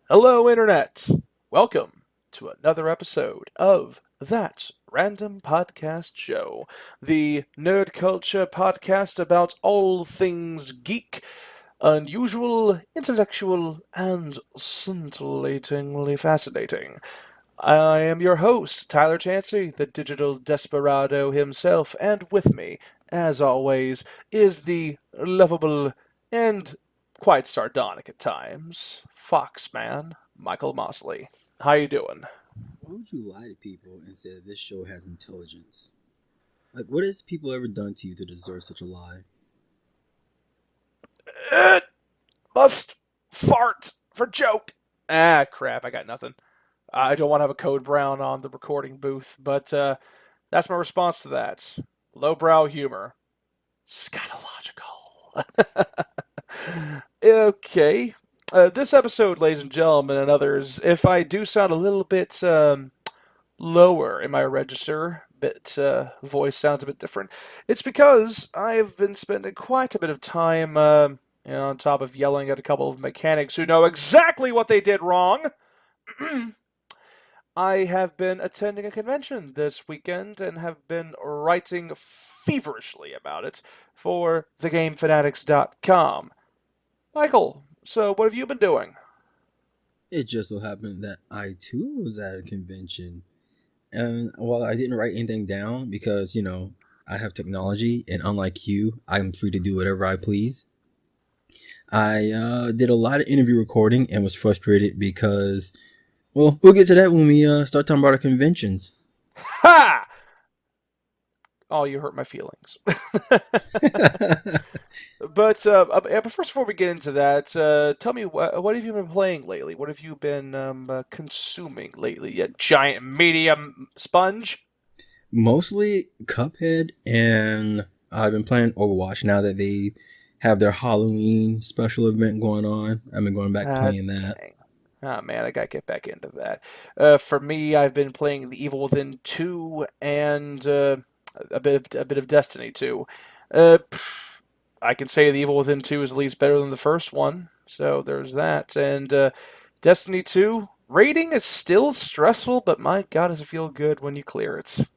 Hello, Internet! Welcome to another episode of That Random Podcast Show, the nerd culture podcast about all things geek, unusual, intellectual, and scintillatingly fascinating. I am your host, Tyler Chansey, the digital desperado himself, and with me, as always, is the lovable and quite sardonic at times Foxman, Michael Mosley. How you doing? Why would you lie to people and say that this show has intelligence? Like, what has people ever done to you to deserve such a lie? It must fart for joke. Ah, crap, I got nothing. I don't want to have a code brown on the recording booth, but that's my response to that. Lowbrow humor. Scatological. Okay. This episode, ladies and gentlemen, and others, if I do sound a little bit lower in my register, voice sounds a bit different, it's because I've been spending quite a bit of time, on top of yelling at a couple of mechanics who know exactly what they did wrong. I have been attending a convention this weekend and have been writing feverishly about it for thegamefanatics.com. Michael, so what have you been doing? It just so happened that I too was at a convention. And while I didn't write anything down because, I have technology and unlike you, I'm free to do whatever I please. I did a lot of interview recording and was frustrated because, well, we'll get to that when we start talking about our conventions. Ha! Oh, you hurt my feelings. But first, before we get into that, tell me what have you been playing lately? What have you been consuming lately? You giant medium sponge. Mostly Cuphead, and I've been playing Overwatch now that they have their Halloween special event going on. I've been going back Ah, playing that. dang. Oh man, I gotta get back into that. For me, I've been playing The Evil Within 2 and a bit of Destiny 2. I can say The Evil Within 2 is at least better than the first one, so there's that. And Destiny 2 rating is still stressful, but my God, does it feel good when you clear it.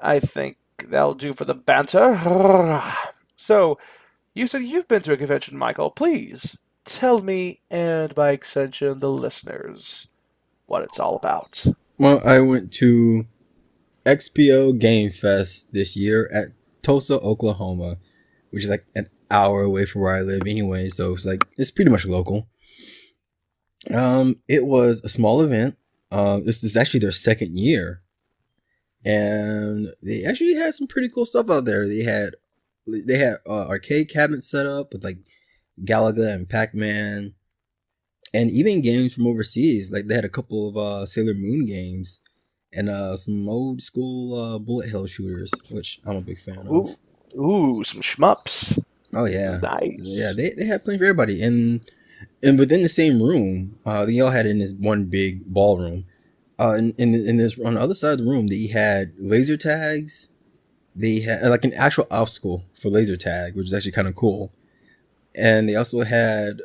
I think that'll do for the banter. So, you said you've been to a convention, Michael. Please tell me, and by extension, the listeners, what it's all about. Well, I went to XPO Game Fest this year at Tulsa, Oklahoma, which is like an hour away from where I live anyway. So it's pretty much local. It was a small event. This is actually their second year, and they actually had some pretty cool stuff out there. They had arcade cabinets set up with like Galaga and Pac-Man, and even games from overseas. Like they had a couple of Sailor Moon games and some old school bullet hell shooters, which I'm a big fan of. Ooh, ooh, some shmups. Oh yeah, yeah. Nice. They had plenty for everybody, and within the same room, they all had in this one big ballroom. In this on the other side of the room, they had laser tags. They had like an actual obstacle for laser tag, which is actually kind of cool. And they also had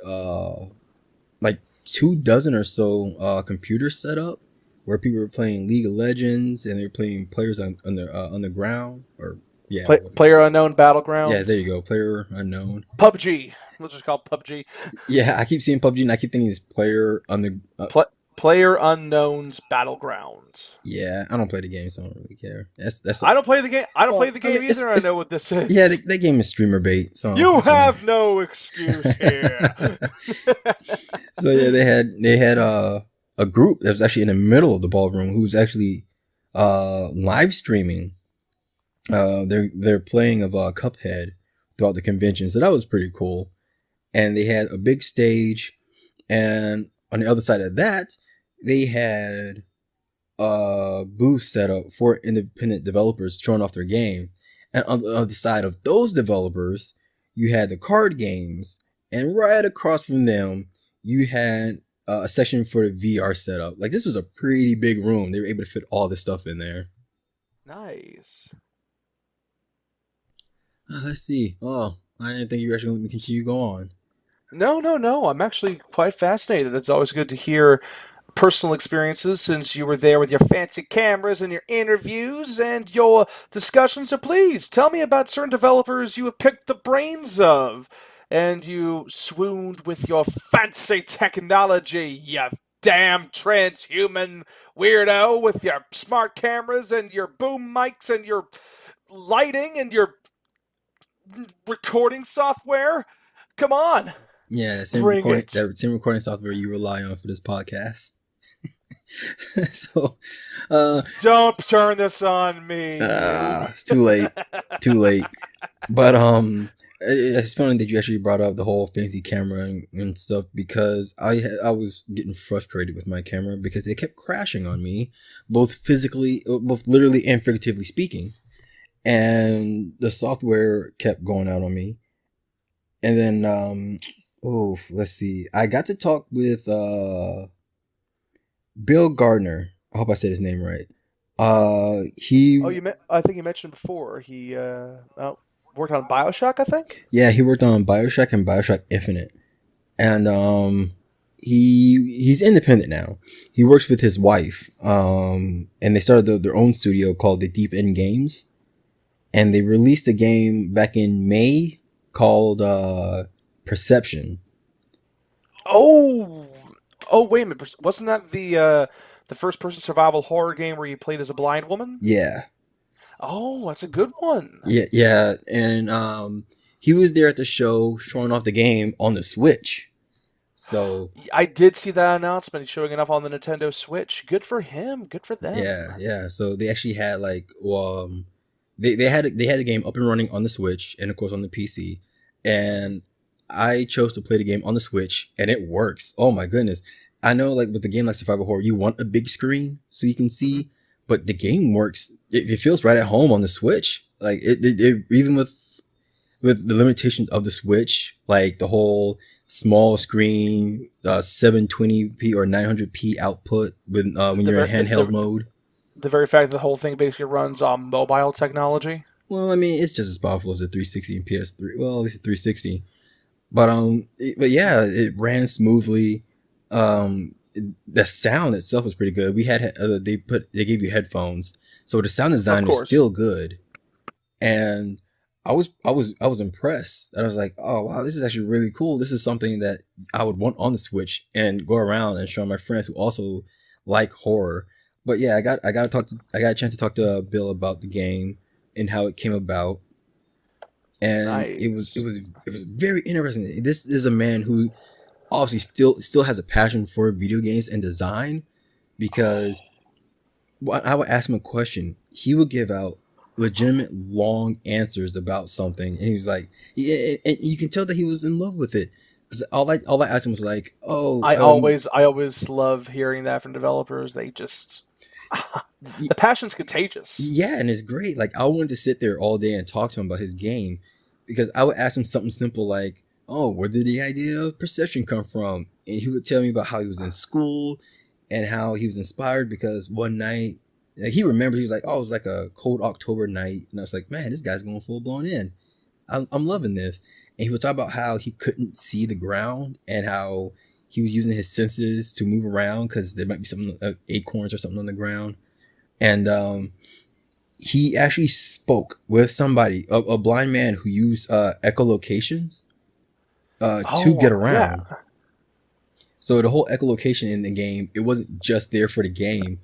like 2 dozen or so computers set up where people were playing League of Legends and they were playing players on the ground or yeah, Player Unknown yeah, there Battlegrounds. you go, player unknown. PUBG. Let's just call it PUBG. Yeah, I keep seeing PUBG and I keep thinking it's player on the Player Unknown's Battlegrounds. yeah, I don't play the game, so I don't really care. That's I don't play the game. I don't play well, the I mean game either. I it's know what this yeah, is. that game is streamer bait, so You it's fine. have no excuse here. So yeah, they had a group that was actually in the middle of the ballroom who's actually live streaming their playing of Cuphead throughout the convention. So that was pretty cool. And they had a big stage, and on the other side of that, they had a booth set up for independent developers showing off their game. And on the other side of those developers, you had the card games, and right across from them, you had a section for the VR setup. Like this was a pretty big room. They were able to fit all this stuff in there. Nice. Let's see. Oh, I didn't think you were actually going to let me continue go on. No, no, no. I'm actually quite fascinated. It's always good to hear personal experiences since you were there with your fancy cameras and your interviews and your discussions. So please tell me about certain developers you have picked the brains of and you swooned with your fancy technology, you damn transhuman weirdo with your smart cameras and your boom mics and your lighting and your recording software. Come on, Yeah, bring it. that same recording software you rely on for this podcast. So, uh, Don't turn this on me. it's too late, too late. But it's funny that you actually brought up the whole fancy camera and stuff because I was getting frustrated with my camera because it kept crashing on me, both physically, both literally and figuratively speaking, and the software kept going out on me. And then oh, let's see, I got to talk with Bill Gardner. I hope I said his name right. Oh, He I think you mentioned before he worked on Bioshock. I think. Yeah, he worked on Bioshock and Bioshock Infinite, and he's independent now. He works with his wife, and they started their own studio called the Deep End Games, and they released a game back in May called Perception. Oh, oh, wait a minute. Wasn't that the first person survival horror game where you played as a blind woman? Yeah, Oh, that's a good one. yeah, and he was there at the show showing off the game on the Switch. So I did see that announcement. He's showing it off on the Nintendo Switch. Good for him. Good for them. yeah. So they actually had like they had the game up and running on the Switch and of course on the PC, and I chose to play the game on the Switch and it works. Oh my goodness! I know like with the game like survival horror, you want a big screen so you can Hmm. see, but the game works. It feels right at home on the Switch. Like it even with the limitations of the Switch, like the whole small screen, 720p or 900p output when The, you're in ver- handheld mode. the very fact that the whole thing basically runs on mobile technology. Well, I mean, it's just as powerful as the 360 and PS3. Well, at least the 360. But but yeah, it ran smoothly. The sound itself was pretty good. We had they gave you headphones, so the sound Of design is course. still good. And I was impressed. And I was like, oh wow, this is actually really cool. This is something that I would want on the Switch and go around and show my friends who also like horror. But yeah, I got a chance to talk to Bill about the game and how it came about, and Nice. it was very interesting. This is a man who obviously still has a passion for video games and design because when I would ask him a question, he would give out legitimate long answers about something, and he was like, yeah, and you can tell that he was in love with it. Because all I asked him was like, oh, I always love hearing that from developers. They just the passion's contagious. yeah, and it's great. Like I wanted to sit there all day and talk to him about his game because I would ask him something simple like, "Oh, where did the idea of perception come from?" And he would tell me about how he was in school and how he was inspired because one night like, he remembered he was like, "Oh, it was like a cold October night," and I was like, "Man, this guy's going full blown in. I'm loving this." And he would talk about how he couldn't see the ground and how he was using his senses to move around because there might be some acorns or something on the ground, and he actually spoke with somebody, a blind man who used echolocations to get Oh yeah, around. So the whole echolocation in the game, it wasn't just there for the game.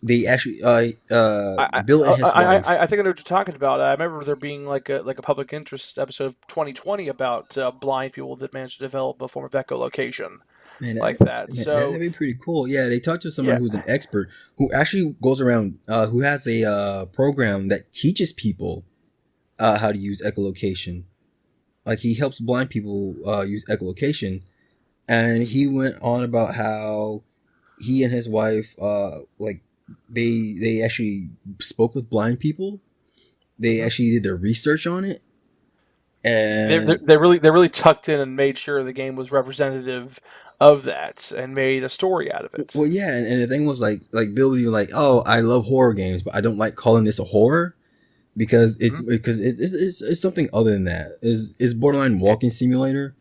They actually, Bill and his wife. I think I know what you're talking about. I remember there being like a public interest episode of 2020 about blind people that managed to develop a form of echolocation Man, like that. that'd So be pretty cool. Yeah, they talked to someone yeah, who's an expert who actually goes around, who has a program that teaches people how to use echolocation. Like he helps blind people use echolocation, and he went on about how he and his wife like they actually spoke with blind people. They hmm actually did their research on it, and they really tucked in and made sure the game was representative of that and made a story out of it. well, yeah, and the thing was like Bill was even like, oh, I love horror games, but I don't like calling this a horror because Hmm. it's something other than that. Is borderline walking simulator,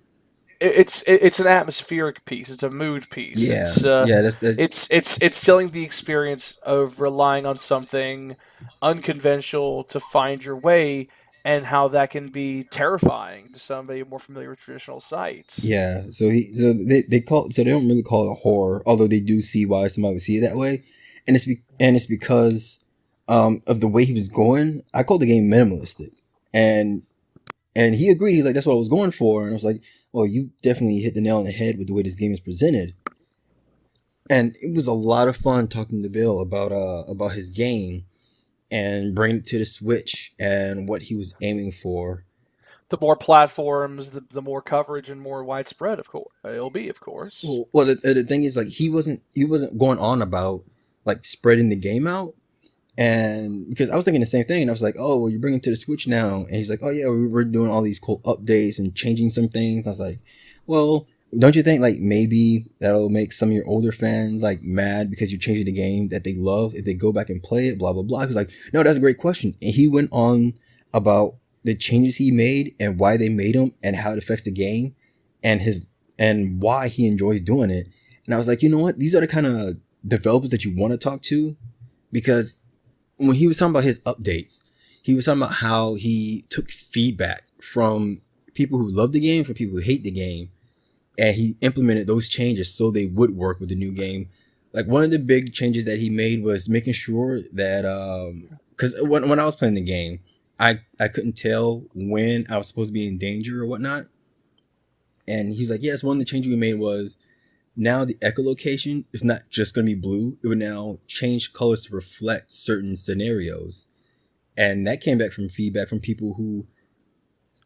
it's an atmospheric piece. It's a mood piece. Yeah, It's yeah. That's it's telling the experience of relying on something unconventional to find your way, and how that can be terrifying to somebody more familiar with traditional sights. Yeah, so they don't really call it a horror, although they do see why somebody would see it that way, and it's because of the way he was going. I called the game minimalistic, and and he agreed. He's like, that's what I was going for, and I was like, well, you definitely hit the nail on the head with the way this game is presented, and it was a lot of fun talking to Bill about his game and bringing it to the Switch and what he was aiming for. The more platforms, the more coverage and more widespread, of course, it'll be, of course. Well, the thing is, like, he wasn't going on about like spreading the game out. And because I was thinking the same thing, and I was like, "Oh, well, you're bringing it to the Switch now," and he's like, "Oh yeah, we're doing all these cool updates and changing some things." I was like, "Well, don't you think like maybe that'll make some of your older fans like mad because you're changing the game that they love if they go back and play it?" Blah blah blah. He's like, "No, that's a great question," and he went on about the changes he made and why they made them and how it affects the game and his and why he enjoys doing it. And I was like, you know what? These are the kind of developers that you want to talk to because when he was talking about his updates, he was talking about how he took feedback from people who love the game, from people who hate the game, and he implemented those changes so they would work with the new game. Like one of the big changes that he made was making sure that because when I was playing the game, I couldn't tell when I was supposed to be in danger or whatnot. And he was like, yes, one of the changes we made was now the echolocation is not just going to be blue. It would now change colors to reflect certain scenarios. And that came back from feedback from people who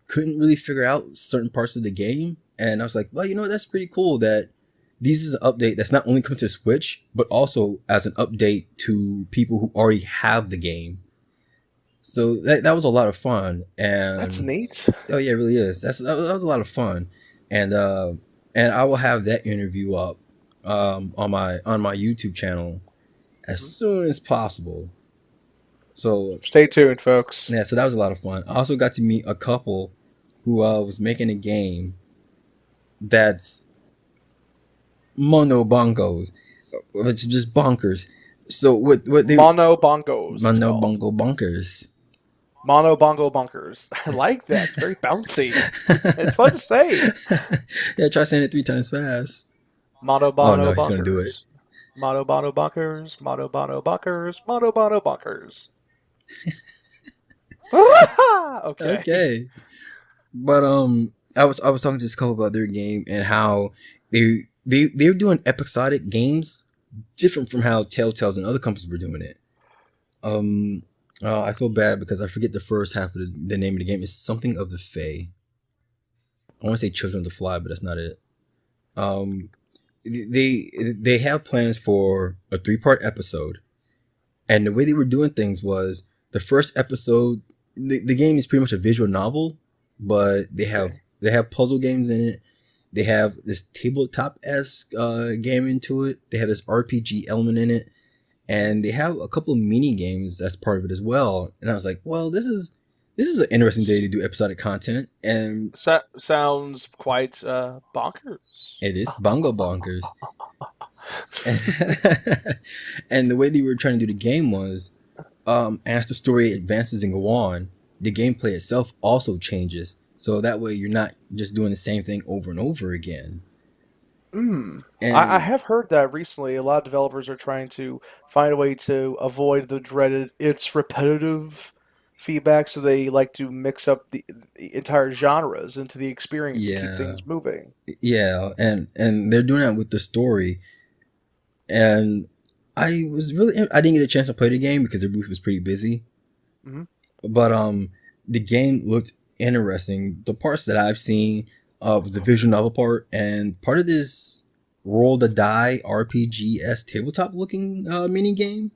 couldn't really figure out certain parts of the game. And I was like, well, you know, that's pretty cool that this is an update that's not only coming to Switch, but also as an update to people who already have the game. So that was a lot of fun. That's And neat. oh yeah, it really is. That was a lot of fun. And and I will have that interview up on my YouTube channel as Mhm. soon as possible. So Stay tuned, folks. yeah, so that was a lot of fun. I also got to meet a couple who was making a game that's mono bongos, it's just bonkers. So what they Mono bongos, it's mono called. bongo bonkers. Mono bongo bunkers. I like that. It's very bouncy. It's fun to say. Yeah, try saying it 3 times fast. Mono Oh bono no, he's gonna do it. bunkers. Mono bono bunkers. Mono bono bunkers. Mono bono bunkers. Okay. Okay. But I was talking to this couple about their game and how they're doing episodic games different from how Telltale's and other companies were doing it. Um, I feel bad because I forget the first half of the name of the game. It's something of the Fae. I want to say Children of the Fly, but that's not it. Um, they have plans for a 3-part episode, and the way they were doing things was the first episode. The game is pretty much a visual novel, but Okay. they have puzzle games in it. They have this tabletop esque game into it. They have this RPG element in it, and they have a couple of mini games that's part of it as well. And I was like, well, this is an interesting day S- to do episodic content, and sounds quite bonkers. it is bongo bonkers. And the way they were trying to do the game was, as the story advances and go on, the gameplay itself also changes. So that way you're not just doing the same thing over and over again. Hmm. I And have heard that recently. A lot of developers are trying to find a way to avoid the dreaded "it's repetitive" feedback, so they like to mix up the entire genres into the experience to keep yeah, things moving. yeah, and they're doing that with the story. And I didn't get a chance to play the game because their booth was pretty busy. Hmm. But the game looked interesting. The parts that I've seen was the visual novel part and part of this roll the die RPG s tabletop looking mini game.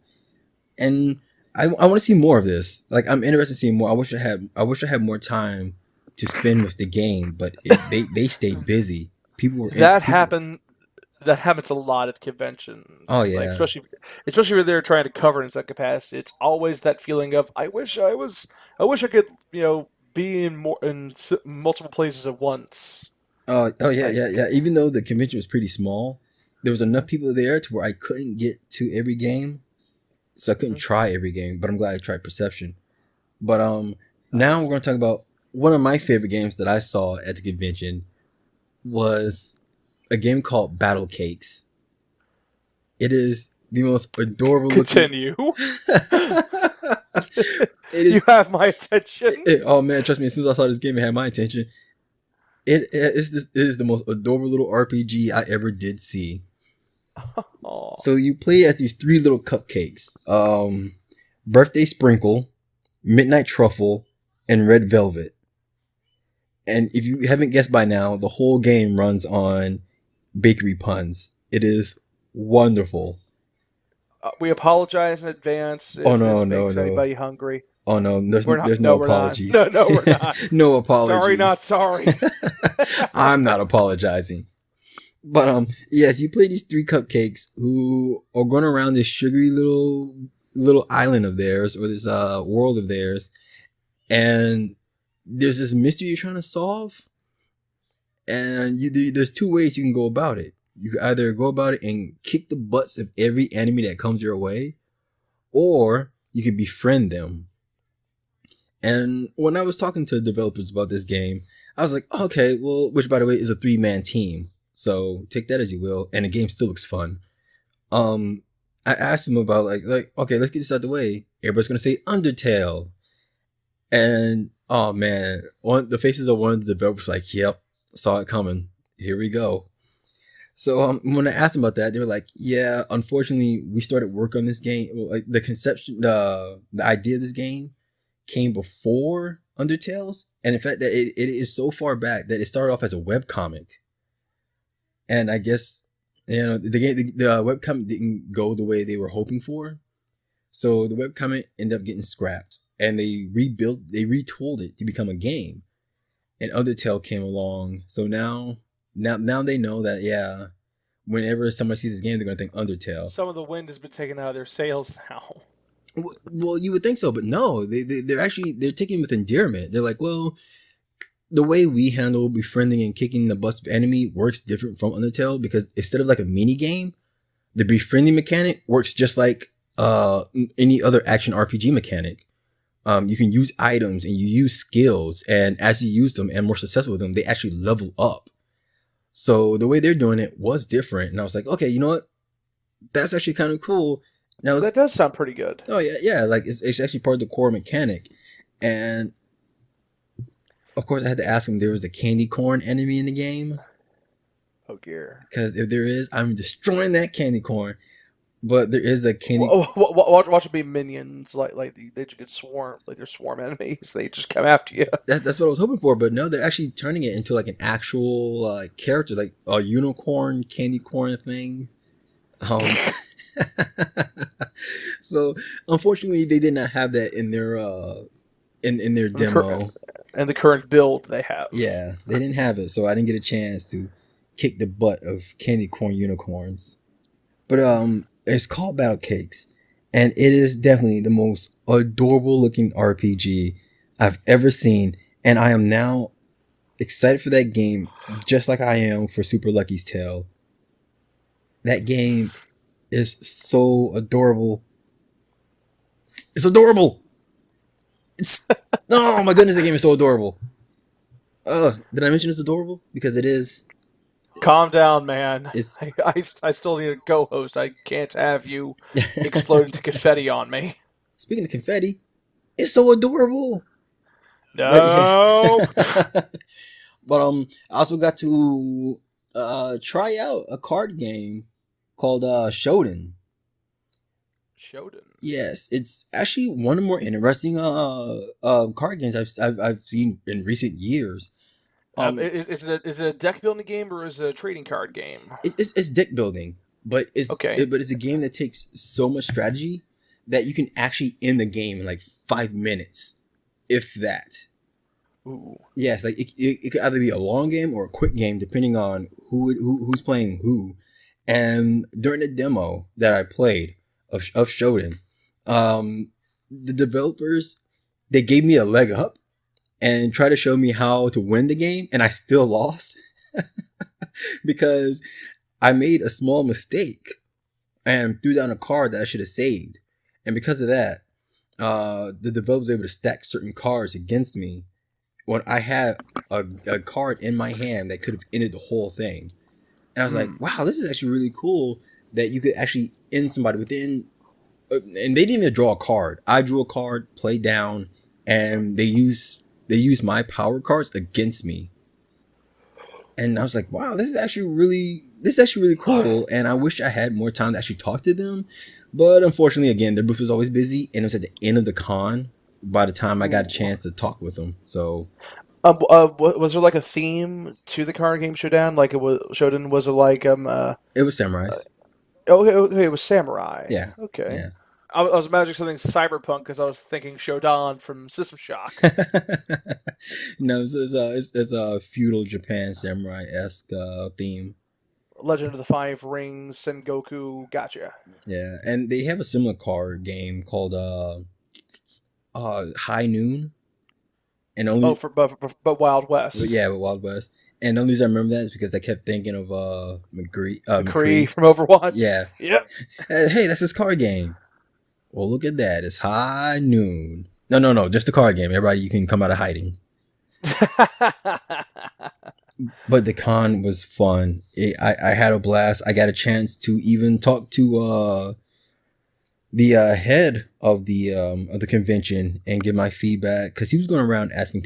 And I want to see more of this. Like I'm interested in seeing more. I wish I had more time to spend with the game, but they stayed busy. People were in That people. happen that happens a lot at Oh conventions. Like yeah, especially when they're trying to cover in some capacity. It's always that feeling of I wish I could, be in multiple places at once. Oh yeah, Like, yeah, yeah. Even though the convention was pretty small, there was enough people there to where I couldn't get to every game, so I couldn't mhm. try every game. But I'm glad I tried Perception. But now Nice. we're gonna talk about one of my favorite games that I saw at the convention was a game called Battle Cakes. It is the most adorable looking. Continue. it You is. have my attention. Oh man, trust me. As soon as I saw this game, it had my attention. It is the most adorable little RPG I ever did see. Oh, So you play as these three little cupcakes: birthday sprinkle, midnight truffle, and red velvet. And if you haven't guessed by now, the whole game runs on bakery puns. It is wonderful. we apologize in advance Oh if no, this no, makes no. anybody hungry. Oh no, We're not. there's no No, we're not. apologies. No, no, we're not. No Sorry, not apologies. sorry. I'm not apologizing. But yes, you play these three cupcakes who are going around this sugary little island of theirs, or this world of theirs, and there's this mystery you're trying to solve, and there's two ways you can go about it. You can either go about it and kick the butts of every enemy that comes your way, or you can befriend them. And when I was talking to developers about this game, I was like, okay, well, which by the way is a 3-man team. So take that as you will. And the game still looks fun. I asked them about like, okay, let's get this out of the way. Everybody's going to say Undertale. And oh man, the faces of one of the developers like, yep, saw it coming. Here we go. So when I asked them about that, they were like, "Yeah, unfortunately, we started work on this game. Well, like the conception, the idea of this game came before Undertale's, and in fact, that it is so far back that it started off as a web comic. And I guess the web comic didn't go the way they were hoping for, so the web comic ended up getting scrapped, and they retooled it to become a game. And Undertale came along, so now they know that yeah, whenever somebody sees this game, they're gonna think Undertale. Some of the wind has been taken out of their sails now. Well, you would think so, but no, they're taking it with endearment. They're like, well, the way we handle befriending and kicking the butts of enemy works different from Undertale because instead of like a mini game, the befriending mechanic works just like any other action RPG mechanic. You can use items and you use skills, and as you use them and more successful with them, they actually level up. So the way they're doing it was different, and I was like, okay, you know what? That's actually kind of cool. Now let's. That does sound pretty good. Oh yeah, yeah. Like it's actually part of the core mechanic, and of course I had to ask him. There was a candy corn enemy in the game Oh dear. because if there is, I'm destroying that candy corn. But there is a candy. Watch it be minions like they just get swarm like they're swarm enemies. They just come after you. That's what I was hoping for, but no, they're actually turning it into like an actual character, like a unicorn candy corn thing. Um, so unfortunately, they did not have that in their in their And demo. the current build they have. Yeah, they didn't have it, so I didn't get a chance to kick the butt of candy corn unicorns. But it's called Battle Cakes, and it is definitely the most adorable looking RPG I've ever seen, and I am now excited for that game, just like I am for Super Lucky's Tale. That game is so adorable. It's adorable. It's oh my goodness, that game is so adorable. Did I mention it's adorable? Because it is. Calm down, man. It's I still need a co-host. I can't have you explode into confetti on me. speaking of confetti, it's so adorable. But yeah. No. But I also got to try out a card game called Shodan. Shodan. Yes, it's actually one of the more interesting card games I've seen in recent years. Is it a deck building game or is it a trading card game? It's deck building, but Okay. it's a game that takes so much strategy that you can actually end the game in like 5 minutes, if that. Ooh. Yes, like it could either be a long game or a quick game depending on who's playing who. And during the demo that I played of Shodan, the developers they gave me a leg up and tried to show me how to win the game, and I still lost. because I made a small mistake and threw down a card that I should have saved. And because of that, the developer was able to stack certain cards against me when I had a card in my hand that could have ended the whole thing. And I was like, Hmm. wow, this is actually really cool that you could actually end somebody within. And they didn't even draw a card. I drew a card, played down, and they used my power cards against me. And I was like, wow, this is actually really cool. And I wish I had more time to actually talk to them. But unfortunately, again, their booth was always busy, and it was at the end of the con by the time I got a Ooh. chance to talk with them. So Was there like a theme to the card game showdown? Like it was Shodan? Was it like it was samurais. okay, okay, it was samurai. Yeah, Okay. yeah. I was imagining something cyberpunk because I was thinking Shodan from System Shock. No, it's a feudal Japan samurai esque theme. Legend of the Five Rings, Sengoku, gotcha. Yeah, and they have a similar card game called High Noon, and Oh, only but Wild but West. yeah, with Wild West. And the only reason I remember that is because I kept thinking of McCree McCree. from Overwatch. Yeah. Yep. Hey, that's his card game. Well, look at that. It's High Noon. No, no, no, just the card game. Everybody, you can come out of hiding. But the con was fun. I had a blast. I got a chance to even talk to the head of the convention and give my feedback because he was going around asking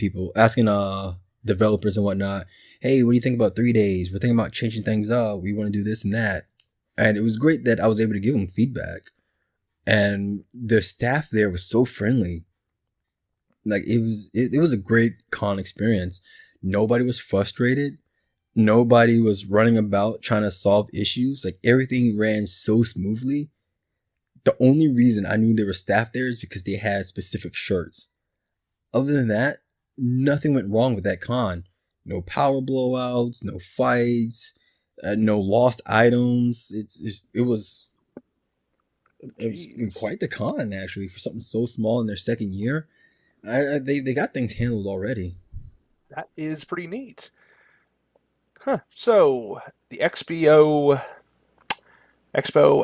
developers and whatnot. Hey, what do you think about 3 days? We're thinking about changing things up. We want to do this and that. And it was great that I was able to give him feedback. And the staff there was so friendly. Like it was a great con experience. Nobody was frustrated. Nobody was running about trying to solve issues. Like everything ran so smoothly. The only reason I knew there were staff there is because they had specific shirts. Other than that, nothing went wrong with that con. No power blowouts, no fights, no lost items. It was Jeez, quite the con actually for something so small in their second year. They got things handled already. that is pretty neat. Huh. So the Expo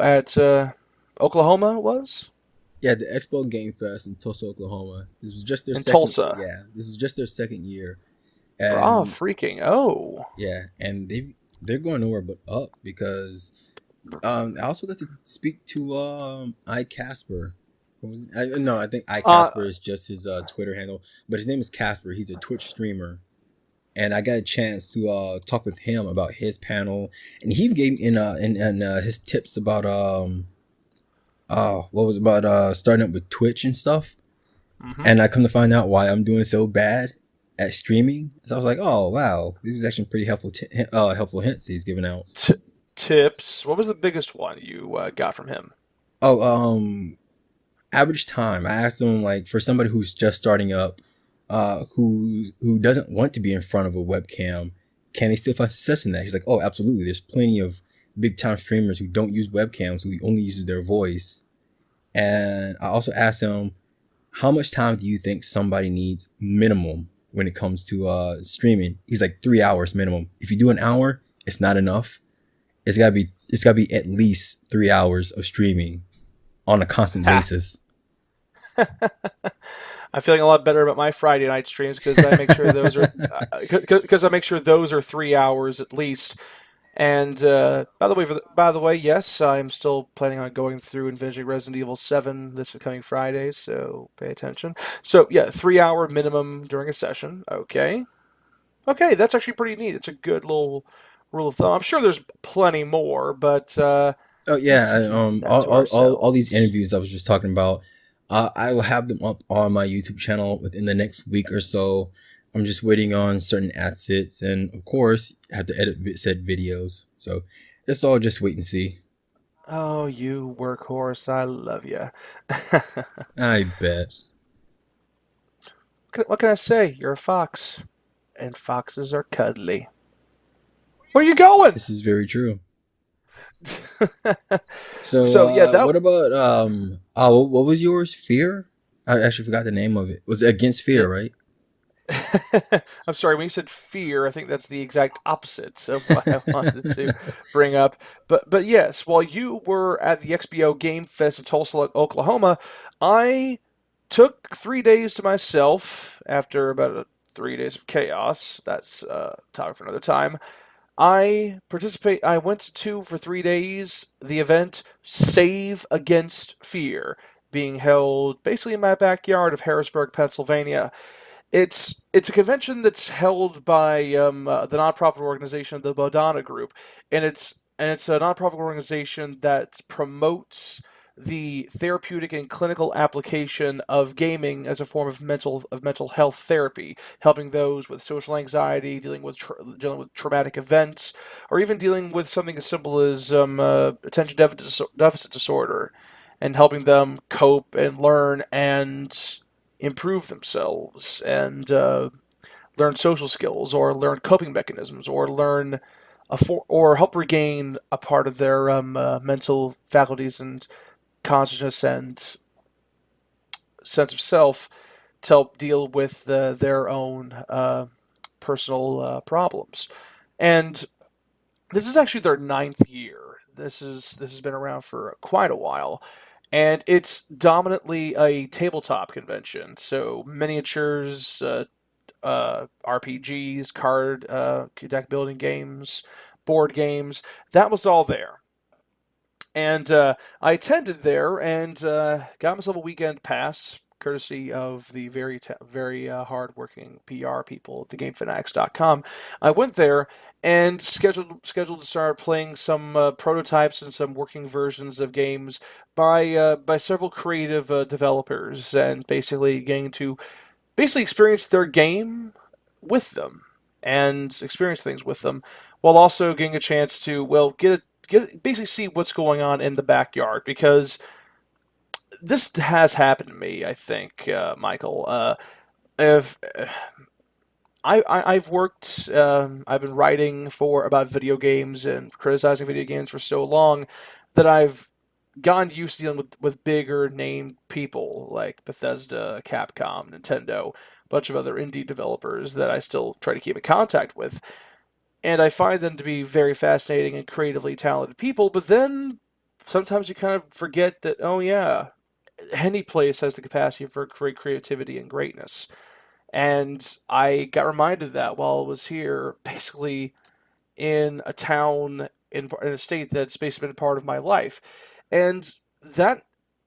at Oklahoma was Yeah, the Expo Game Fest in Tulsa, Oklahoma. This was just their in second. Tulsa. Yeah, this was just their second year, Ah, and freaking oh. yeah, and they're going nowhere but up because I also got to speak to iCasper. No, I think Uh, iCasper is just his Twitter handle, but his name is Casper. He's a Twitch streamer, and I got a chance to talk with him about his panel, and he gave me in his tips about what was about starting up with Twitch and stuff. mm-hmm. And I come to find out why I'm doing so bad at streaming. So I was like, oh wow, this is actually pretty helpful hints he's giving out. T- Tips. What was the biggest one you got from him? Oh, average time. I asked him like for somebody who's just starting up, who doesn't want to be in front of a webcam, can they still find success in that? He's like, oh, absolutely. There's plenty of big time streamers who don't use webcams, who only uses their voice. And I also asked him, how much time do you think somebody needs minimum when it comes to streaming? He's like 3 hours minimum. If you do an hour, it's not enough. It's gotta be at least 3 hours of streaming on a constant Ha. basis. I'm feeling a lot better about my Friday night streams because I make sure those are because I make sure those are 3 hours at least. And by the way, yes, I'm still planning on going through and finishing Resident Evil 7 this coming Friday, so pay attention. So yeah, 3 hour minimum during a session. Okay, okay, that's actually pretty neat. It's a good little rule of thumb. I'm sure there's plenty more, but Oh let's yeah, keep that all, to all these ourselves. interviews I was just talking about, I will have them up on my YouTube channel within the next week or so. I'm just waiting on certain assets, and of course, I have to edit said videos. So it's all just wait and see. Oh, you workhorse, I love you. I bet What can I say? You're a fox, and foxes are cuddly. Where are you going? this is very true. So So yeah, that what about what was yours? Fear? I actually forgot the name of it. Was it Against Fear, it, right? I'm sorry, when you said fear, I think that's the exact opposite of what I wanted to bring up. But yes, while you were at the XBO Game Fest in Tulsa, Oklahoma, I took 3 days to myself after about 3 days of chaos. That's topic for another time. I went to for 3 days the event Save Against Fear, being held basically in my backyard of Harrisburg, Pennsylvania. It's a convention that's held by the nonprofit organization, the Bodana Group, and it's a nonprofit organization that promotes the therapeutic and clinical application of gaming as a form of mental health therapy, helping those with social anxiety, dealing with traumatic events, or even dealing with something as simple as attention deficit disorder, and helping them cope and learn and improve themselves and learn social skills or learn coping mechanisms or or help regain a part of their mental faculties and consciousness and sense of self to help deal with their own personal problems. And this is actually their ninth year. This has been around for quite a while, and it's dominantly a tabletop convention. So miniatures, RPGs, card deck building games, board games. That was all there. And I attended there and got myself a weekend pass, courtesy of the very hardworking PR people at thegamefanatics.com. I went there and scheduled to start playing some prototypes and some working versions of games by several creative developers, and basically getting to basically experience their game with them and experience things with them, while also getting a chance to basically see what's going on in the backyard, because this has happened to me. I think Michael, if I've worked, I've been writing for about video games and criticizing video games for so long that I've gotten used to dealing with bigger name people like Bethesda, Capcom, Nintendo, a bunch of other indie developers that I still try to keep in contact with. And I find them to be very fascinating and creatively talented people, but then sometimes you kind of forget that, oh yeah, any place has the capacity for great creativity and greatness. And I got reminded of that while I was here, basically in a town in a state that's basically been a part of my life. And that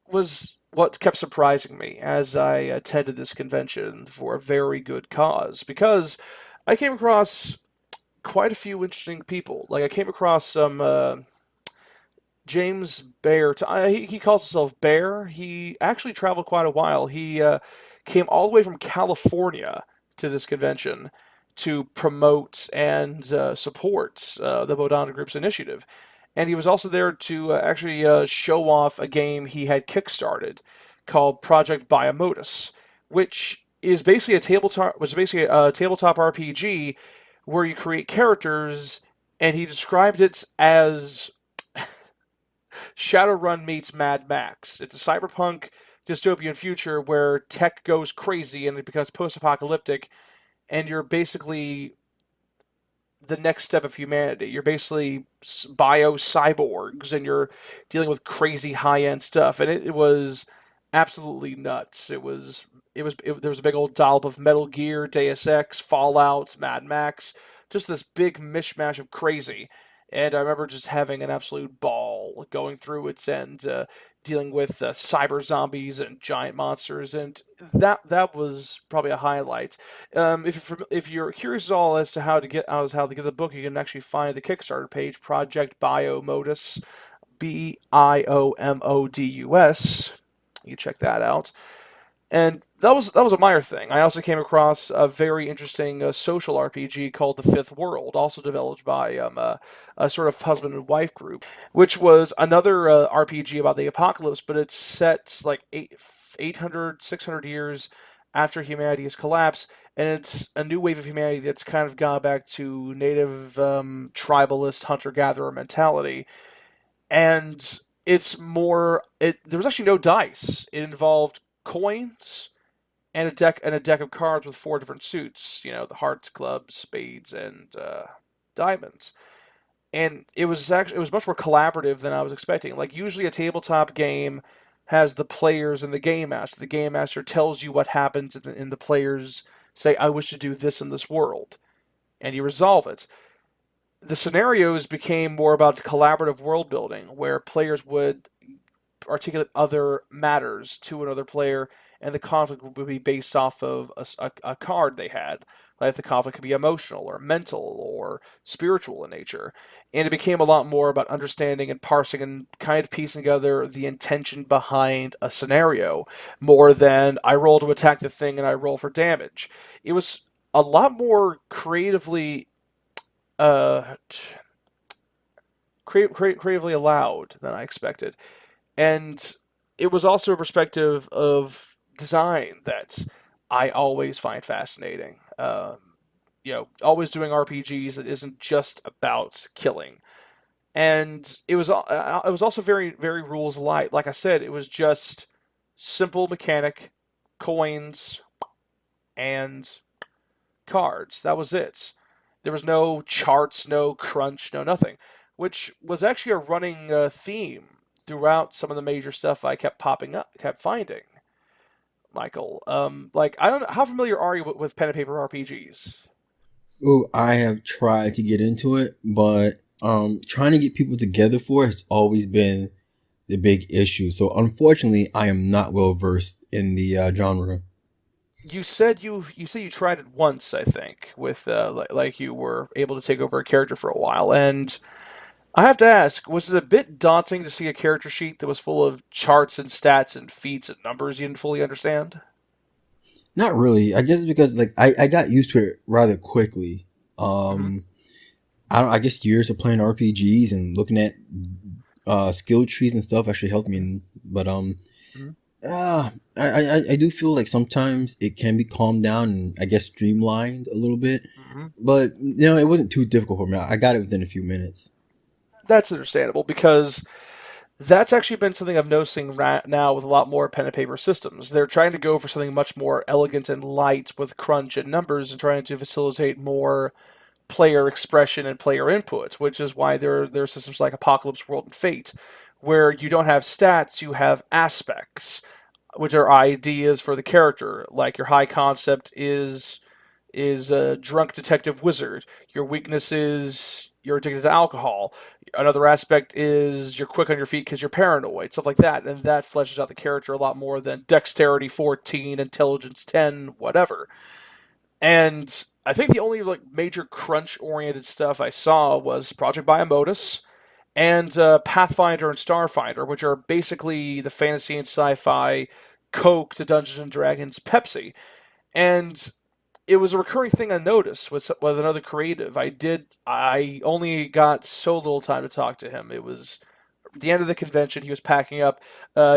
was what kept surprising me as I attended this convention for a very good cause, because I came across quite a few interesting people. Like I came across some James Bear. He calls himself Bear. He actually traveled quite a while. He came all the way from California to this convention to promote and support the Bodana Group's initiative. And he was also there to actually show off a game he had kickstarted called Project Biomotus, which is basically a tabletop RPG where you create characters, and he described it as Shadowrun meets Mad Max. It's a cyberpunk dystopian future where tech goes crazy and it becomes post-apocalyptic, and you're basically the next step of humanity. You're basically bio cyborgs, and you're dealing with crazy high end stuff. And it was absolutely nuts. There was a big old dollop of Metal Gear, Deus Ex, Fallout, Mad Max, just this big mishmash of crazy. And I remember just having an absolute ball going through it and dealing with cyber zombies and giant monsters, and that was probably a highlight. If you're curious at all as to how to get the book, you can actually find the Kickstarter page, Project Biomodus, Biomodus. You check that out. And that was a minor thing. I also came across a very interesting social RPG called The Fifth World, also developed by a sort of husband and wife group, which was another RPG about the apocalypse, but it's set like 800, 600 years after humanity has collapsed, and it's a new wave of humanity that's kind of gone back to native tribalist hunter-gatherer mentality. And it's more, there was actually no dice. It involved coins and a deck of cards with four different suits. The hearts, clubs, spades, and diamonds. And it was much more collaborative than I was expecting. Like usually a tabletop game has the players and the game master. The game master tells you what happens, and the players say, "I wish to do this in this world," and you resolve it. The scenarios became more about collaborative world building, where players would articulate other matters to another player, and the conflict would be based off of a card they had. Like the conflict could be emotional or mental or spiritual in nature. And it became a lot more about understanding and parsing and kind of piecing together the intention behind a scenario more than I roll to attack the thing and I roll for damage. It was a lot more uh, creatively allowed than I expected. And it was also a perspective of design that I always find fascinating. Always doing RPGs that isn't just about killing. And it was also very very rules light. Like I said, it was just simple mechanic, coins, and cards. That was it. There was no charts, no crunch, no nothing, which was actually a running theme throughout some of the major stuff I kept popping up, kept finding. Michael, like I don't know, how familiar are you with pen and paper RPGs? Oh, I have tried to get into it, but trying to get people together for it has always been the big issue. So unfortunately, I am not well versed in the genre. You said you tried it once, I think, with like you were able to take over a character for a while, and I have to ask, was it a bit daunting to see a character sheet that was full of charts and stats and feats and numbers you didn't fully understand? Not really. I guess because like I got used to it rather quickly. Mm-hmm. Um, I guess years of playing RPGs and looking at skill trees and stuff actually helped me. But Mm-hmm. I do feel like sometimes it can be calmed down and I guess streamlined a little bit. Mm-hmm. But it wasn't too difficult for me. I got it within a few minutes. That's understandable because that's actually been something I'm noticing right now with a lot more pen and paper systems. They're trying to go for something much more elegant and light with crunch and numbers and trying to facilitate more player expression and player input, which is why there are systems like Apocalypse World and Fate, where you don't have stats, you have aspects, which are ideas for the character. Like your high concept is a drunk detective wizard. Your weakness is you're addicted to alcohol. Another aspect is you're quick on your feet because you're paranoid, stuff like that, and that fleshes out the character a lot more than dexterity 14, intelligence 10, whatever. And I think the only like major crunch oriented stuff I saw was Project Biomotus and Pathfinder and Starfinder, which are basically the fantasy and sci-fi Coke to Dungeons and Dragons Pepsi. And it was a recurring thing I noticed with another creative. I only got so little time to talk to him. It was the end of the convention. He was packing up.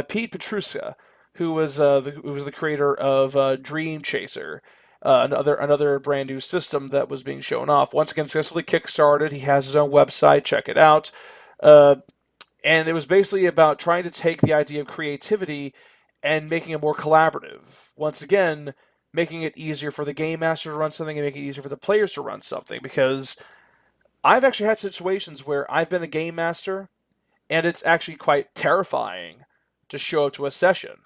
Pete Petruska, who was the creator of Dream Chaser, another brand new system that was being shown off. Once again, successfully kickstarted. He has his own website. Check it out. Uh, and it was basically about trying to take the idea of creativity and making it more collaborative. Once again, making it easier for the game master to run something and making it easier for the players to run something. Because I've actually had situations where I've been a game master and it's actually quite terrifying to show up to a session.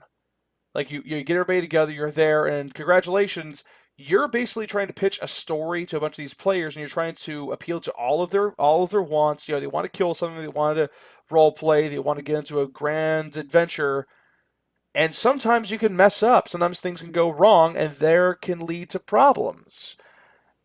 Like you get everybody together, you're there, and congratulations, you're basically trying to pitch a story to a bunch of these players, and you're trying to appeal to all of their wants. They want to kill something, they want to role play, they want to get into a grand adventure, and sometimes you can mess up. Sometimes things can go wrong, and there can lead to problems.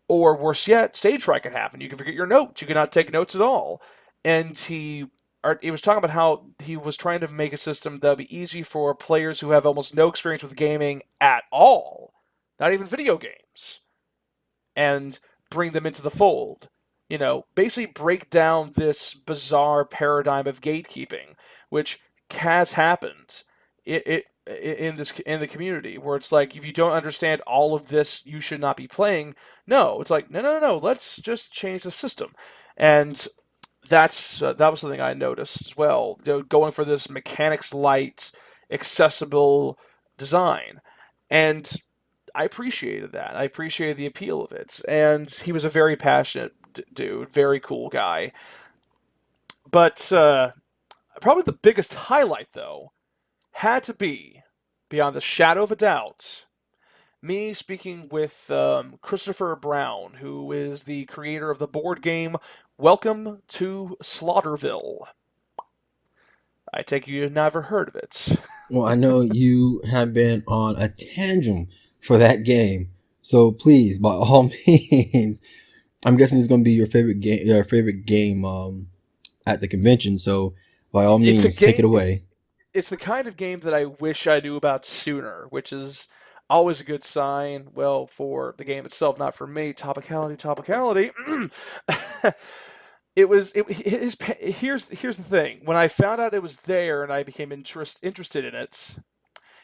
Or worse yet, stage fright can happen. You can forget your notes. You cannot take notes at all. And he was talking about how he was trying to make a system that would be easy for players who have almost no experience with gaming at all, not even video games, and bring them into the fold. Basically break down this bizarre paradigm of gatekeeping, which has happened in the community, where it's like if you don't understand all of this, you should not be playing. No, it's like no, no, no, no. Let's just change the system, and that was something I noticed as well. Going for this mechanics light, accessible design, and I appreciated that. I appreciated the appeal of it, and he was a very passionate dude, very cool guy. But probably the biggest highlight, though, had to be, beyond the shadow of a doubt, me speaking with Christopher Brown, who is the creator of the board game Welcome to Slaughterville. I take it you've never heard of it. Well, I know you have been on a tangent for that game, so please, by all means, I'm guessing it's going to be your favorite game at the convention. So, by all It's a means, take it game. away. It's the kind of game that I wish I knew about sooner, which is always a good sign. Well, for the game itself, not for me. Topicality, topicality. It was. Here's the thing. When I found out it was there and I became interested in it,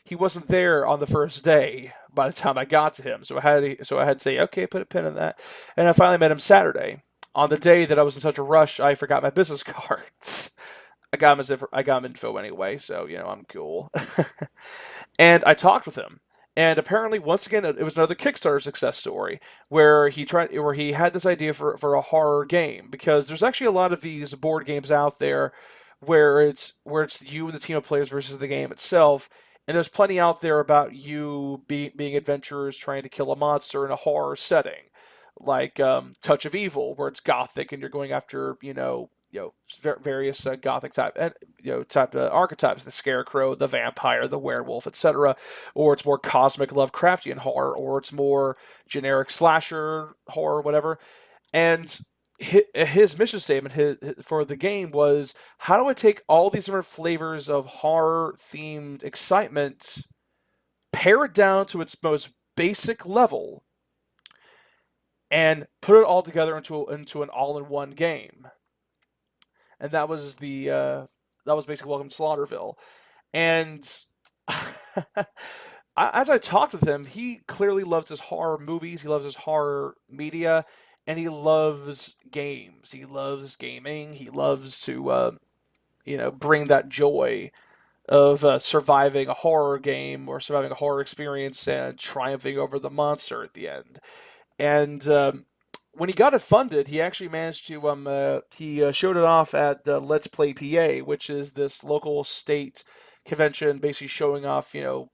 he wasn't there on the first day. By the time I got to him, so I had to say, okay, put a pin in that. And I finally met him Saturday, on the day that I was in such a rush I forgot my business cards. I got him info anyway, so I'm cool. And I talked with him, and apparently, once again, it was another Kickstarter success story where he had this idea for a horror game, because there's actually a lot of these board games out there where it's you and the team of players versus the game itself. And there's plenty out there about you being adventurers trying to kill a monster in a horror setting, like Touch of Evil, where it's gothic and you're going after various gothic type and type archetypes: the scarecrow, the vampire, the werewolf, etc. Or it's more cosmic Lovecraftian horror, or it's more generic slasher horror, whatever. And his mission statement for the game was, how do I take all these different flavors of horror themed excitement, pare it down to its most basic level, and put it all together into an all in one game. And that was basically Welcome to Slaughterville. And as I talked with him, he clearly loves his horror movies, he loves his horror media, and he loves games. He loves gaming. He loves to bring that joy of surviving a horror game or surviving a horror experience and triumphing over the monster at the end. And when he got it funded, he actually managed to he showed it off at Let's Play PA, which is this local state convention, basically showing off the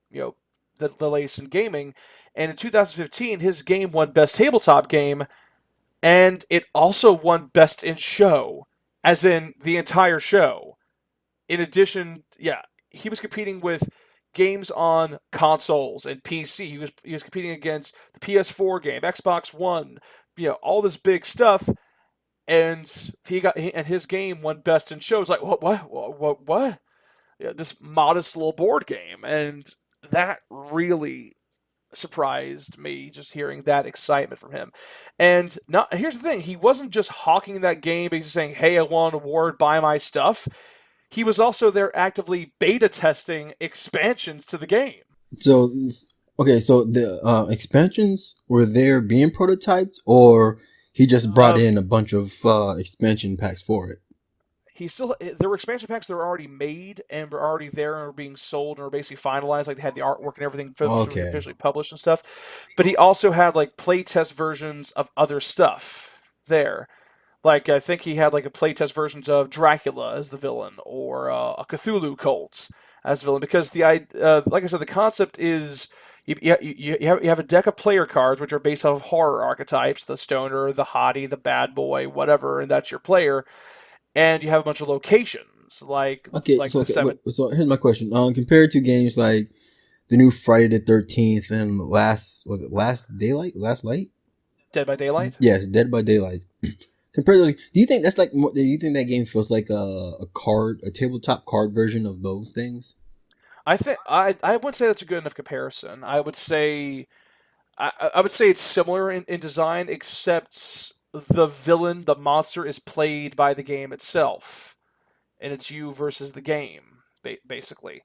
latest in gaming. And in 2015, his game won Best Tabletop Game, and it also won Best in Show, as in the entire show. In addition, yeah, he was competing with games on consoles and PC. He was competing against the PS4 game, Xbox One, all this big stuff, and his game won Best in Show. It's like, what? Yeah, this modest little board game, and that really surprised me, just hearing that excitement from him. And not here's the thing: he wasn't just hawking that game, basically saying, "Hey, I won an award, buy my stuff." He was also there actively beta testing expansions to the game. So, okay, so the expansions were there being prototyped, or he just brought Um, in a bunch of expansion packs for it. there were expansion packs that were already made and were already there and were being sold and were basically finalized, like they had the artwork and everything Okay. officially published and stuff. But he also had like playtest versions of other stuff there. Like I think he had like a playtest versions of Dracula as the villain, or a Cthulhu cult as the villain, because like I said, the concept is you have a deck of player cards which are based off of horror archetypes: the stoner, the hottie, the bad boy, whatever, and that's your player. And you have a bunch of locations Okay, like so the okay, seven so here's my question. Compared to games like the new Friday the 13th and Last Daylight, Last Light? Dead by Daylight. Yes, Dead by Daylight. Compared to, do you think that's like do you think that game feels like a tabletop card version of those things? I wouldn't say that's a good enough comparison. I would say it's similar in design, except the villain, the monster, is played by the game itself, and it's you versus the game, basically.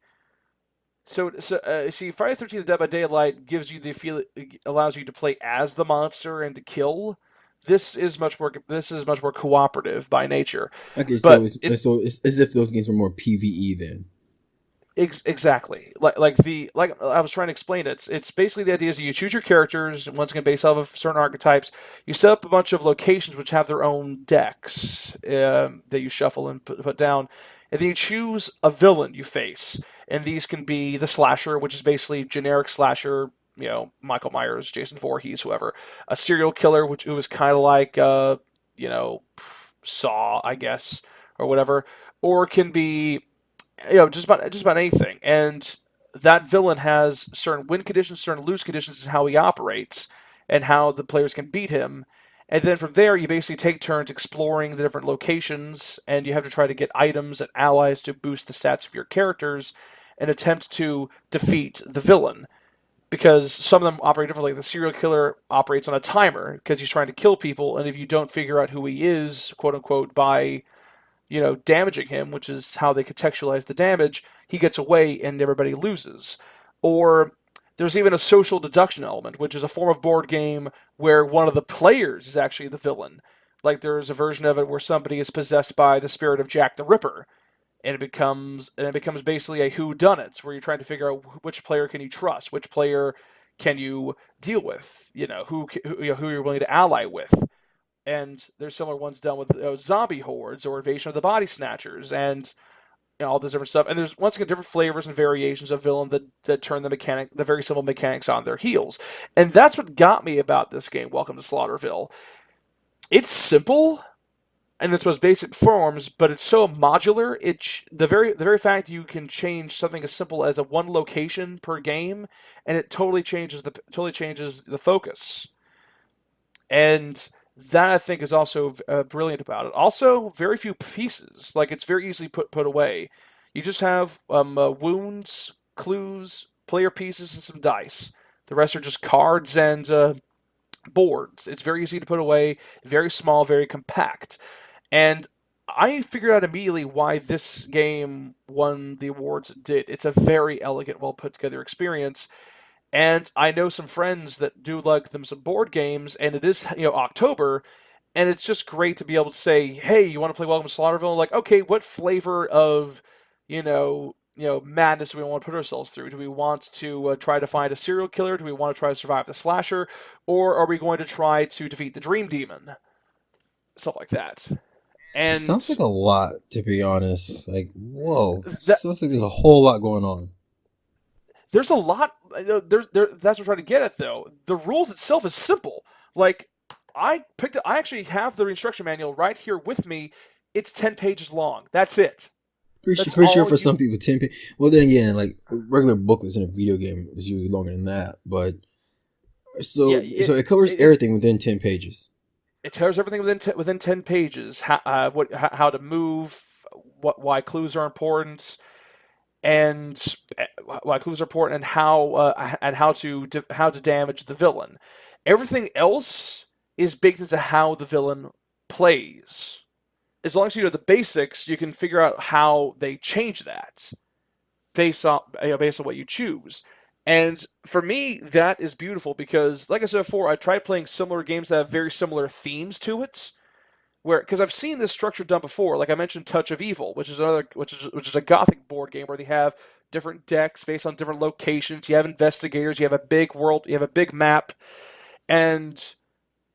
See, Friday the 13th Dead by Daylight gives you the feel, allows you to play as the monster and to kill. This is much more cooperative by nature, Okay, but it so it's as if those games were more PVE then. Exactly. Like I was trying to explain it. It's basically the idea is you choose your characters once again based off of certain archetypes. You set up a bunch of locations which have their own decks that you shuffle and put down, and then you choose a villain you face. And these can be the slasher, which is basically generic slasher. Michael Myers, Jason Voorhees, whoever. A serial killer, who is kind of like you know Saw, I guess, or whatever. Or it can be just about anything. And that villain has certain win conditions, certain lose conditions, and how he operates, and how the players can beat him. And then from there, you basically take turns exploring the different locations, and you have to try to get items and allies to boost the stats of your characters, and attempt to defeat the villain. Because some of them operate differently. The serial killer operates on a timer because he's trying to kill people, and if you don't figure out who he is, quote unquote, by damaging him, which is how they contextualize the damage, he gets away and everybody loses. Or there's even a social deduction element, which is a form of board game where one of the players is actually the villain. Like there's a version of it where somebody is possessed by the spirit of Jack the Ripper, and it becomes basically a who done it, where you're trying to figure out which player can you trust, which player can you deal with, who you're willing to ally with. And there's similar ones done with zombie hordes or invasion of the body snatchers and all this different stuff. And there's once again different flavors and variations of villain that turn the very simple mechanics on their heels. And that's what got me about this game, Welcome to Slaughterville. It's simple in its most basic forms, but it's so modular. The very fact you can change something as simple as a one location per game, and it totally changes the focus. And that I think is also brilliant about it. Also, very few pieces. Like it's very easily put away. You just have wounds, clues, player pieces, and some dice. The rest are just cards and boards. It's very easy to put away, very small, very compact. And I figured out immediately why this game won the awards it did. It's a very elegant, well put together experience, and I know some friends that do like them some board games, and it is October, and it's just great to be able to say, "Hey, you want to play Welcome to Slaughterville?" Like, okay, what flavor of madness do we want to put ourselves through? Do we want to try to find a serial killer? Do we want to try to survive the slasher, or are we going to try to defeat the dream demon? Stuff like that. It And sounds like a lot, to be honest. Like, whoa, that sounds like there's a whole lot going on. there's a lot. That's what I'm trying to get at, though. The rules itself is simple. Like I actually have the instruction manual right here with me. It's 10 pages long. That's it. That's Pretty sure all for you. some people, 10 pages. Well, then again, like regular booklets in a video game is usually longer than that. But Yeah. so it covers It's everything within 10 pages. it tells everything within 10 pages. How to move. Why clues are important, and why clues are important, and how to damage the villain. Everything else is baked into how the villain plays. As long as you know the basics, you can figure out how they change that based on what you choose. And for me, that is beautiful because, like I said before, I tried playing similar games that have very similar themes to it. Where, because I've seen this structure done before, like I mentioned, Touch of Evil, which is a Gothic board game where they have different decks based on different locations. You have investigators, you have a big world, you have a big map, and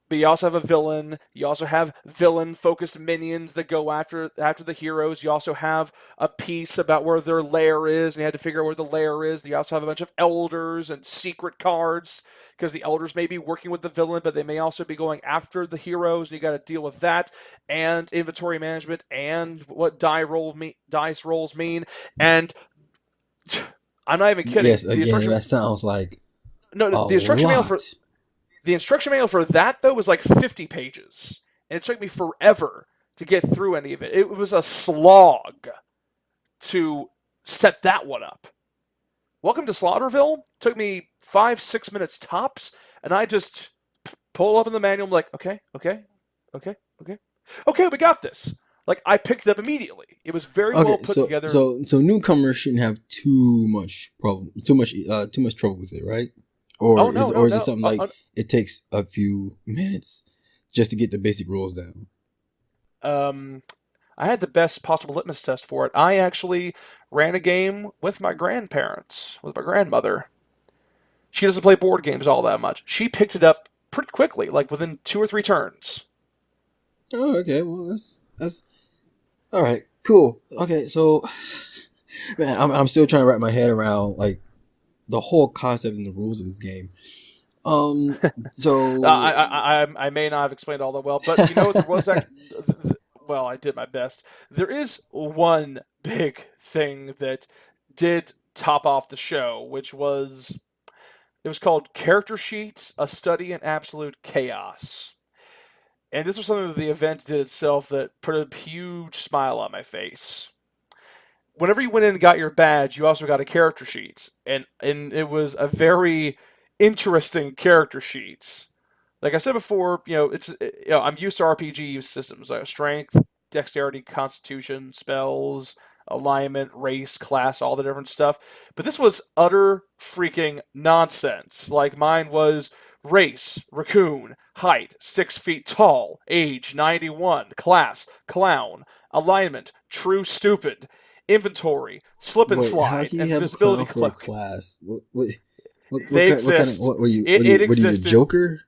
but you also have a villain. You also have villain-focused minions that go after the heroes. You also have a piece about where their lair is, and you have to figure out where the lair is. You also have a bunch of elders and secret cards because the elders may be working with the villain, but they may also be going after the heroes, and you got to deal with that and inventory management and what dice rolls mean. And I'm not even kidding. Yes, again, that sounds like No, a the instruction manual for lot. The instruction manual for that though was like 50 pages, and it took me forever to get through any of it. It was a slog to set that one up. Welcome to Slaughterville took me 5-6 minutes tops, and I just pull up in the manual. I'm like, okay, okay, okay, okay, okay, we got this. Like I picked it up immediately. It was very well Okay, put together. so newcomers shouldn't have too much trouble with it, right? Oh no, no, Or is it no. something like it takes a few minutes just to get the basic rules down? Um, I had the best possible litmus test for it. I actually ran a game with my grandparents, with my grandmother. She doesn't play board games all that much. She picked it up pretty quickly, like within 2 or 3 turns. Oh, okay. Well, that's all right. Cool. Okay, so man, I'm still trying to wrap my head around like the whole concept and the rules of this game. Um, so I may not have explained all that well, but you know there was well, I did my best. There is one big thing that did top off the show, which was it was called Character Sheets: A Study in Absolute Chaos. And this was something that the event did itself that put a huge smile on my face. Whenever you went in and got your badge, you also got a character sheet, and it was a very interesting character sheet. Like I said before, I'm used to RPG systems like strength, dexterity, constitution, spells, alignment, race, class, all the different stuff. But this was utter freaking nonsense. Like mine was race, raccoon, height, 6 feet tall, age 91, class, clown, alignment, true stupid, inventory, slip and wait, how slide, can you and have a invisibility clown for a cloak. class? They What kind of exist. what were you? It What are you, the existed. Joker?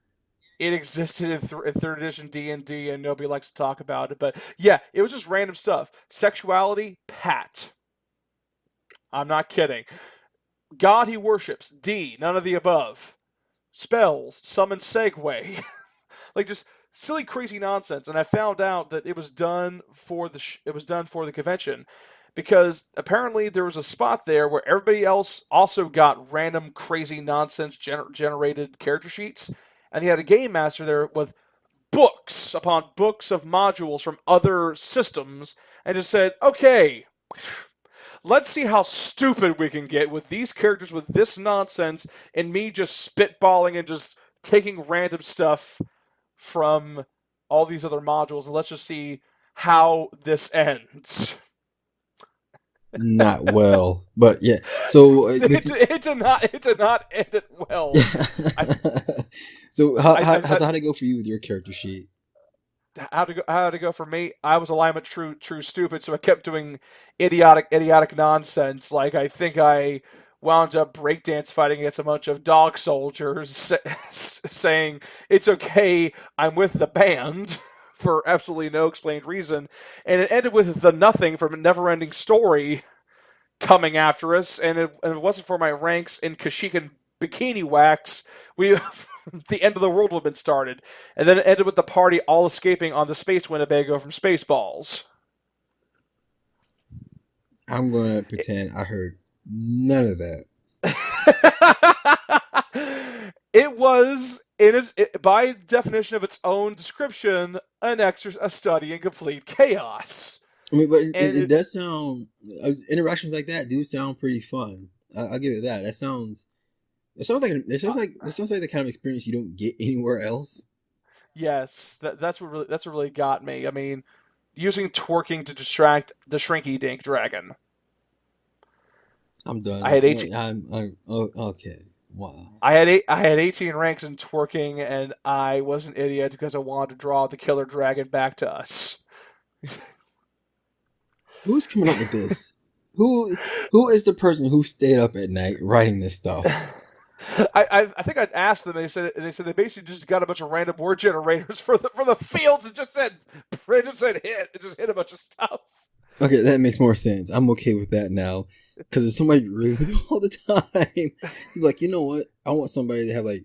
It existed in third edition D&D, and nobody likes to talk about it. But yeah, it was just random stuff. Sexuality, Pat. I'm not kidding. God he worships, D. None of the above. Spells, summon Segway. Like just silly, crazy nonsense. And I found out that it was done for it was done for the convention because apparently there was a spot there where everybody else also got random, crazy nonsense generated character sheets, and he had a game master there with books upon books of modules from other systems, and just said, "Okay, let's see how stupid we can get with these characters with this nonsense, and me just spitballing and just taking random stuff from all these other modules, and let's just see how this ends." Not well, but yeah. So It did not end it well. I so I how'd it go for you with your character sheet? how to go for me. I was alignment true stupid, so I kept doing idiotic nonsense. Like I think I wound up breakdance fighting against a bunch of dog soldiers, saying it's okay, I'm with the band. For absolutely no explained reason, and it ended with the nothing from a never-ending story coming after us, and if it wasn't for my ranks in Kashyyyk bikini wax, we the end of the world would have been started. And then it ended with the party all escaping on the Space Winnebago from Spaceballs. I'm gonna pretend I heard none of that. It was, by definition of its own description, a study in complete chaos. I mean, but And it does sound interactions like that do sound pretty fun. I'll give it that. It sounds like the kind of experience you don't get anywhere else. yes, that's what really got me. I mean, using twerking to distract the Shrinky Dink Dragon. I'm I done. had 18, I'm oh, okay. Wow. I had 18 ranks in twerking, and I was an idiot because I wanted to draw the killer dragon back to us. Who's coming up with this? Who who is the person who stayed up at night writing this stuff? I think I'd asked them. They said they basically just got a bunch of random word generators for the fields and just said hit. It just hit a bunch of stuff. Okay, that makes more sense. I'm okay with that now. Because if somebody really all the time, you're like, you know what? I want somebody to have like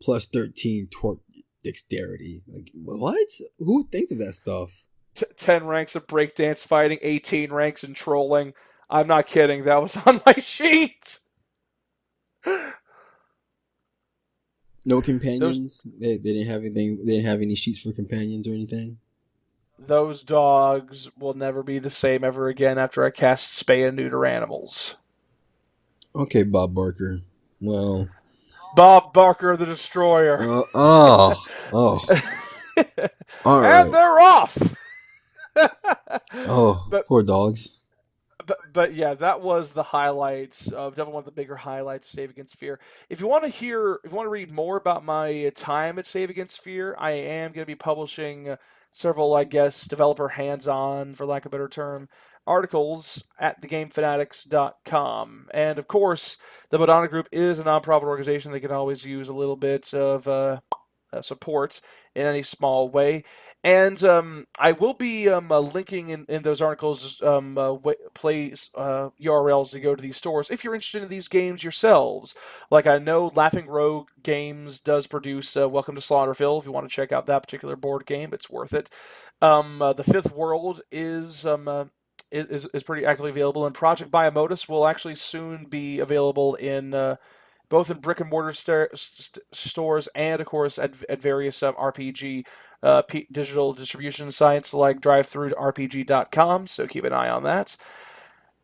plus 13 torque dexterity. Like, what? Who thinks of that stuff? 10 ranks of breakdance fighting, 18 ranks in trolling. I'm not kidding. That was on my sheet. No Those companions. They didn't have anything. They didn't have any sheets for companions or anything. those dogs will never be the same ever again after I cast spay and neuter animals. Okay, Bob Barker. Well, Bob Barker the Destroyer. oh, all And right. they're off. Oh, but poor dogs. but yeah, that was the highlights of definitely one of the bigger highlights of Save Against Fear. If you want to read more about my time at Save Against Fear, I am going to be publishing several, I guess, developer hands-on, for lack of a better term, articles at thegamefanatics.com. And of course, the Madonna Group is a nonprofit organization that can always use a little bit of support in any small way. And I will be linking in those articles place URLs to go to these stores if you're interested in these games yourselves. Like I know Laughing Rogue Games does produce Welcome to Slaughterville. If you want to check out that particular board game, it's worth it. The Fifth World is pretty actively available, and Project Biomotus will actually soon be available in both in brick and mortar stores and, of course, at various RPG digital distribution sites like drivethrurpg.com. So keep an eye on that.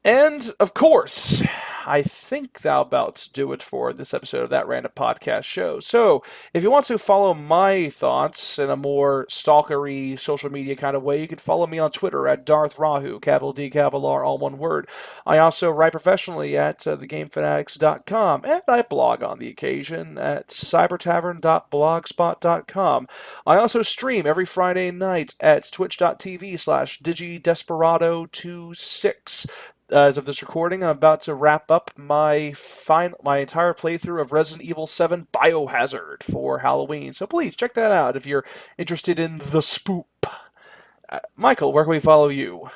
And, of course, I think that'll about do it for this episode of That Random Podcast Show. So, if you want to follow my thoughts in a more stalkery social media kind of way, you can follow me on Twitter at Darth Rahu, capital D, capital R, all one word. I also write professionally at thegamefanatics.com, and I blog on the occasion at cybertavern.blogspot.com. I also stream every Friday night at twitch.tv/digidesperado26. As of this recording, I'm about to wrap up my entire playthrough of Resident Evil 7 Biohazard for Halloween. So please check that out if you're interested in the spoop. Michael, where can we follow you?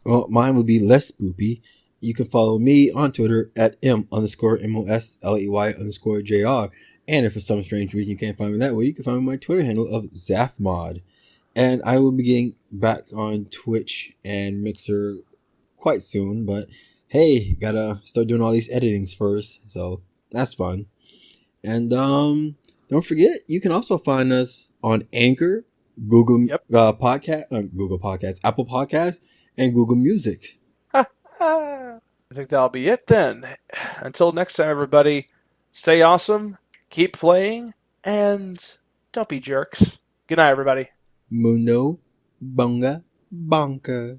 Well, mine would be less spoopy. You can follow me on Twitter at M_MOSLEY_JR. And if for some strange reason you can't find me that way, you can find me on my Twitter handle of ZaphMod. And I will be getting back on Twitch and Mixer quite soon, but hey, gotta start doing all these editings first, so that's fun. And don't forget, you can also find us on Anchor, Google Google Podcasts, Apple Podcasts, and Google Music. I think that'll be it then. Until next time, everybody, stay awesome, keep playing, and don't be jerks. Good night, everybody. Mundo Bunga Bonka.